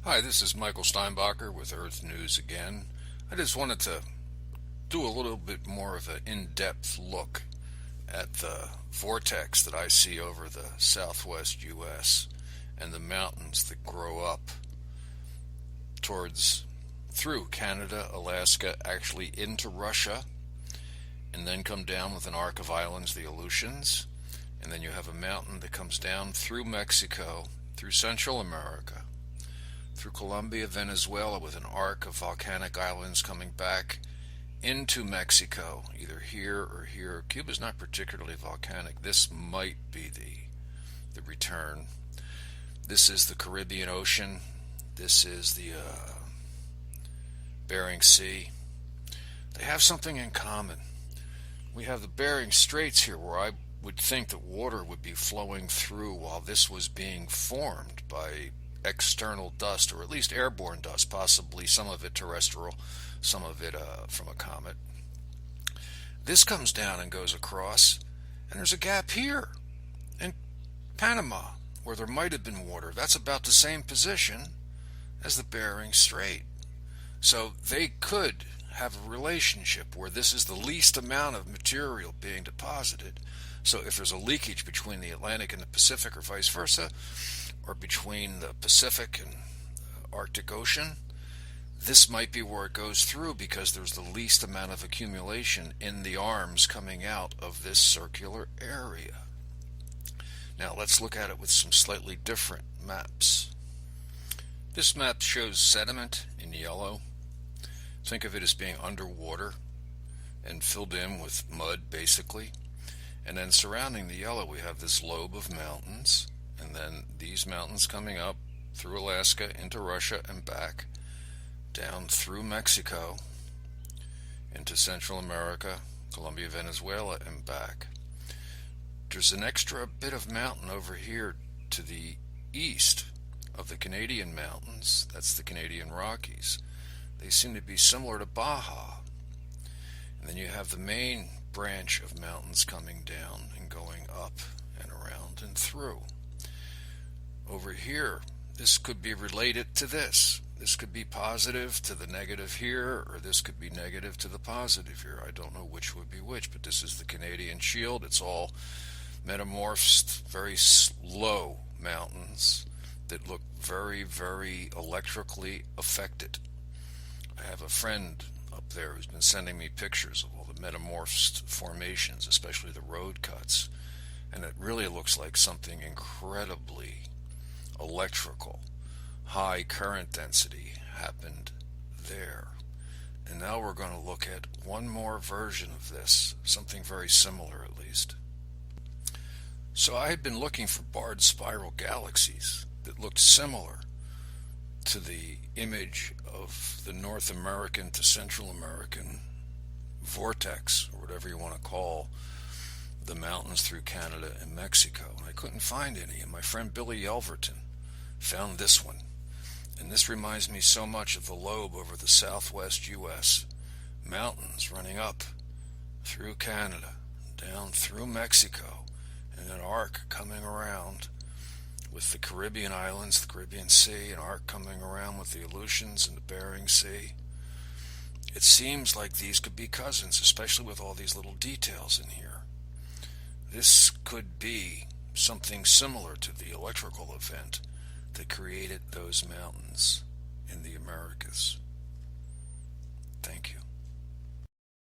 Hi, this is Michael Steinbacher with Earth News again. I just wanted to do a little bit more of an in-depth look at the vortex that I see over the southwest U.S. and the mountains that grow up through Canada, Alaska, actually into Russia, and then come down with an arc of islands, the Aleutians, and then you have a mountain that comes down through Mexico, through Central America, through Colombia, Venezuela, with an arc of volcanic islands coming back into Mexico, either here or here. Cuba's not particularly volcanic. This might be the return. This is the Caribbean Ocean. This is the Bering Sea. They have something in common. We have the Bering Straits here, where I would think that water would be flowing through while this was being formed by external dust, or at least airborne dust, possibly some of it terrestrial, some of it from a comet. This comes down and goes across, and there's a gap here in Panama where there might have been water. That's about the same position as the Bering Strait. So they could have a relationship where this is the least amount of material being deposited. So if there's a leakage between the Atlantic and the Pacific, or vice versa, or between the Pacific and Arctic Ocean, this might be where it goes through, because there's the least amount of accumulation in the arms coming out of this circular area. Now let's look at it with some slightly different maps. This map shows sediment in yellow. Think of it as being underwater and filled in with mud, basically. And then surrounding the yellow, we have this lobe of mountains, and then these mountains coming up through Alaska into Russia and back, down through Mexico into Central America, Colombia, Venezuela, and back. There's an extra bit of mountain over here to the east of the Canadian mountains. That's the Canadian Rockies. They seem to be similar to Baja. And then you have the main branch of mountains coming down and going up and around and through. Over here, this could be related to this. This could be positive to the negative here, or this could be negative to the positive here. I don't know which would be which, but this is the Canadian Shield. It's all metamorphosed, very slow mountains that look very, very electrically affected. I have a friend up there who's been sending me pictures of all the metamorphosed formations, especially the road cuts, and it really looks like something incredibly electrical, high current density happened there. And now we're going to look at one more version of this, something very similar at least. So I had been looking for barred spiral galaxies that looked similar to the image of the North American to Central American vortex, or whatever you want to call the mountains through Canada and Mexico. And I couldn't find any, and my friend Billy Yelverton found this one. And this reminds me so much of the lobe over the southwest U.S. Mountains running up through Canada, down through Mexico, and an arc coming around with the Caribbean islands, the Caribbean Sea, an arc coming around with the Aleutians and the Bering Sea. It seems like these could be cousins, especially with all these little details in here. This could be something similar to the electrical event that created those mountains in the Americas.